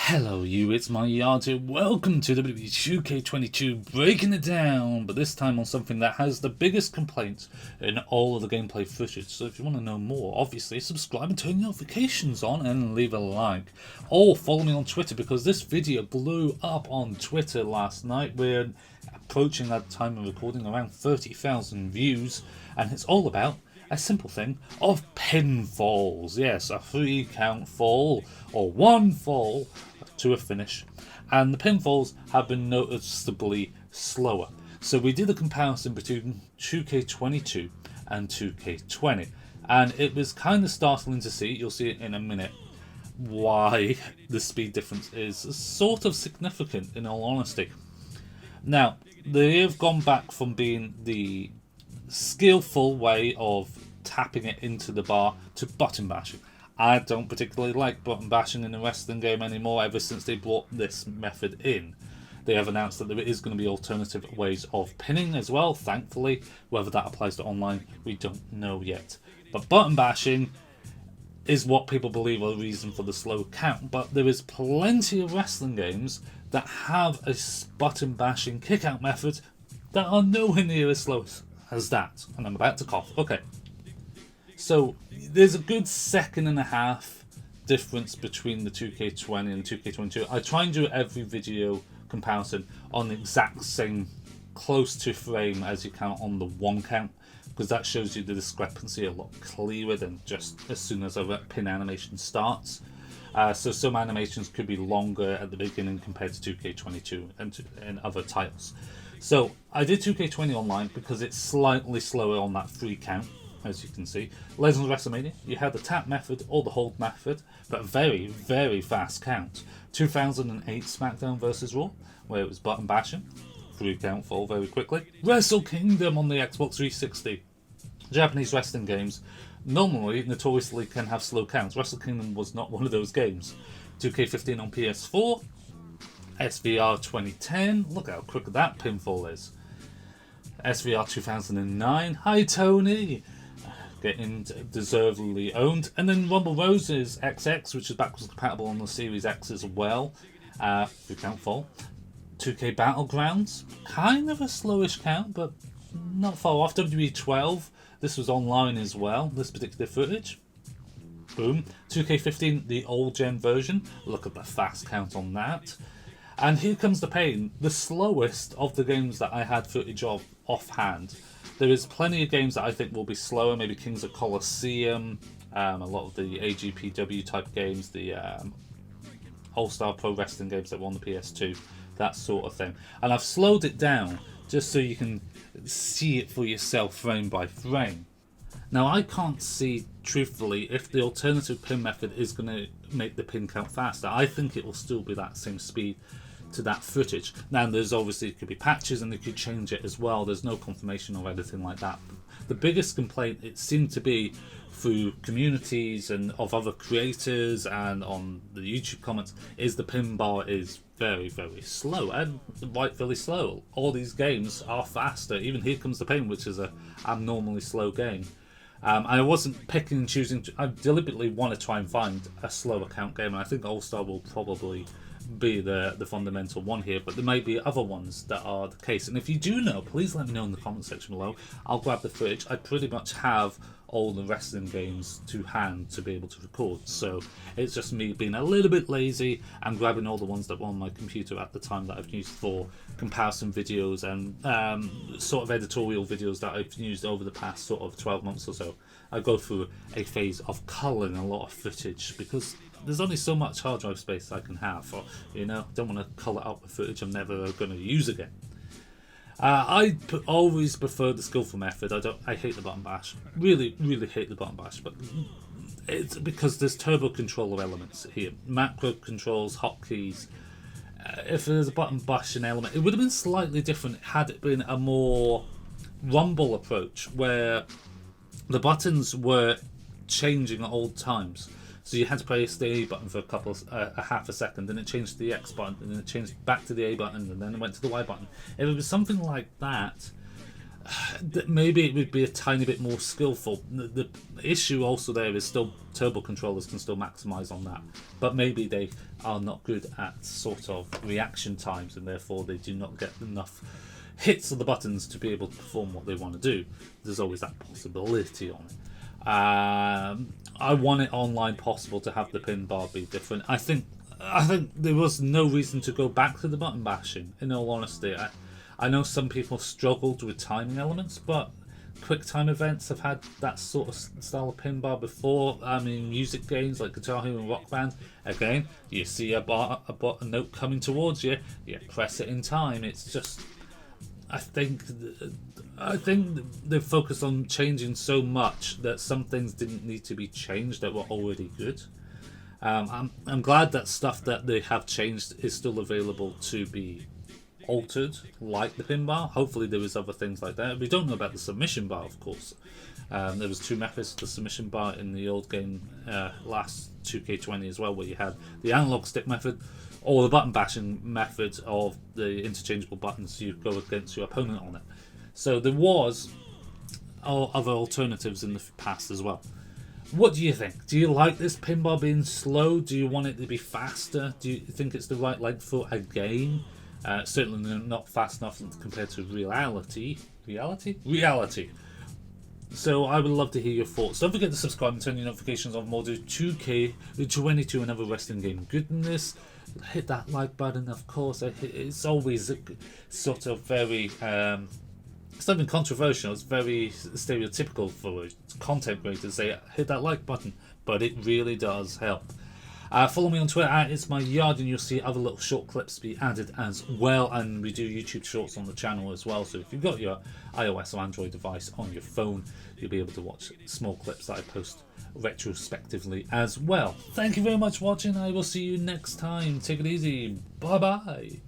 Hello you, it's my yard here. Welcome to WWE 2K22, breaking it down, but this time on something that has the biggest complaints in all of the gameplay footage. So if you want to know more, obviously subscribe and turn notifications on and leave a like. Or follow me on Twitter, because this video blew up on Twitter last night. We're approaching, at the time of recording, around 30,000 views, and it's all about a simple thing of pinfalls. Yes, a 3 count fall or 1 fall to a finish, and the pinfalls have been noticeably slower. So we did a comparison between 2K22 and 2K20, and it was kind of startling to see, you'll see it in a minute, why the speed difference is sort of significant, in all honesty. Now, they have gone back from being the skillful way of tapping it into the bar to button bashing. I don't particularly like button bashing in the wrestling game anymore ever since they brought this method in. They have announced that there is going to be alternative ways of pinning as well, thankfully. Whether that applies to online, we don't know yet. But button bashing is what people believe are the reason for the slow count, but there is plenty of wrestling games that have a button bashing kick out method that are nowhere near as slow as that. And I'm about to cough. Okay. So there's a good second and a half difference between the 2K20 and 2K22. I try and do every video comparison on the exact same close to frame as you can on the 1 count, because that shows you the discrepancy a lot clearer than just as soon as a pin animation starts. So some animations could be longer at the beginning compared to 2K22 and other titles. So I did 2K20 online because it's slightly slower on that 3 count. As you can see, Legends of Wrestlemania, you had the tap method or the hold method, but very, very fast count. 2008 Smackdown versus Raw, where it was button bashing, 3 count fall very quickly. Wrestle Kingdom on the Xbox 360. Japanese wrestling games normally, notoriously, can have slow counts. Wrestle Kingdom was not one of those games. 2K15 on PS4, SVR 2010, look how quick that pinfall is. SVR 2009, hi Tony! Getting deservedly owned. And then Rumble Roses XX, which is backwards compatible on the Series X as well. 3 count fall. 2K Battlegrounds, kind of a slowish count, but not far off. WWE 12, this was online as well, this particular footage. Boom. 2K15, the old gen version. Look at the fast count on that. And here comes the pain, the slowest of the games that I had footage of offhand. There is plenty of games that I think will be slower, maybe Kings of Colosseum, a lot of the AGPW type games, the All-Star Pro Wrestling games that were on the PS2, that sort of thing. And I've slowed it down just so you can see it for yourself frame by frame. Now I can't see, truthfully, if the alternative pin method is going to make the pin count faster. I think it will still be that same speed to that footage. Now there's obviously, it could be patches and they could change it as well. There's no confirmation or anything like that. The biggest complaint, it seemed to be through communities and of other creators and on the YouTube comments, is the pin bar is very, very slow, and rightfully slow. All these games are faster. Even Here Comes the Pain, which is a abnormally slow game. I wasn't picking and choosing. I deliberately want to try and find a slower count game, and I think All-Star will probably be the fundamental one here, but there may be other ones that are the case. And if you do know, please let me know in the comment section below. I'll grab the footage. I pretty much have all the wrestling games to hand to be able to record, so it's just me being a little bit lazy and grabbing all the ones that were on my computer at the time that I've used for comparison videos and sort of editorial videos that I've used over the past sort of 12 months or so. I go through a phase of culling a lot of footage because there's only so much hard drive space I can have, or don't want to cull it out with footage I'm never going to use again. I always prefer the skillful method. I hate the button bash. Really, really hate the button bash, but it's because there's turbo controller elements here, macro controls, hotkeys. If there's a button bashing element, it would have been slightly different had it been a more rumble approach where the buttons were changing at all times. So you had to press the A button for a half a second, then it changed to the X button, and then it changed back to the A button, and then it went to the Y button. If it was something like that, maybe it would be a tiny bit more skillful. The issue also there is still turbo controllers can still maximize on that, but maybe they are not good at sort of reaction times, and therefore they do not get enough hits of the buttons to be able to perform what they want to do. There's always that possibility on it. I want it online possible to have the pin bar be different. I think there was no reason to go back to the button bashing, in all honesty. I know some people struggled with timing elements, but quick time events have had that sort of style of pin bar before. I mean, music games like Guitar Hero and Rock Band, again, you see a note coming towards you, you press it in time. It's just, I think they've focused on changing so much that some things didn't need to be changed that were already good. I'm glad that stuff that they have changed is still available to be altered, like the pin bar. Hopefully there is other things like that. We don't know about the submission bar, of course. There was 2 methods to the submission bar in the old game, last 2K20 as well, where you had the analog stick method or the button bashing method of the interchangeable buttons. You go against your opponent on it. So there was other alternatives in the past as well. What do you think? Do you like this pin bar being slow? Do you want it to be faster? Do you think it's the right length for a game? Certainly not fast enough compared to reality. So I would love to hear your thoughts. Don't forget to subscribe and turn your notifications on more to 2K22 and other wrestling game goodness. Hit that like button, of course. It's always sort of very... it's not even controversial, it's very stereotypical for content creators to say hit that like button, but it really does help. Follow me on Twitter at ITSMYYARD, and you'll see other little short clips be added as well, and we do YouTube shorts on the channel as well, so if you've got your iOS or Android device on your phone, you'll be able to watch small clips that I post retrospectively as well. Thank you very much for watching. I will see you next time. Take it easy. Bye bye.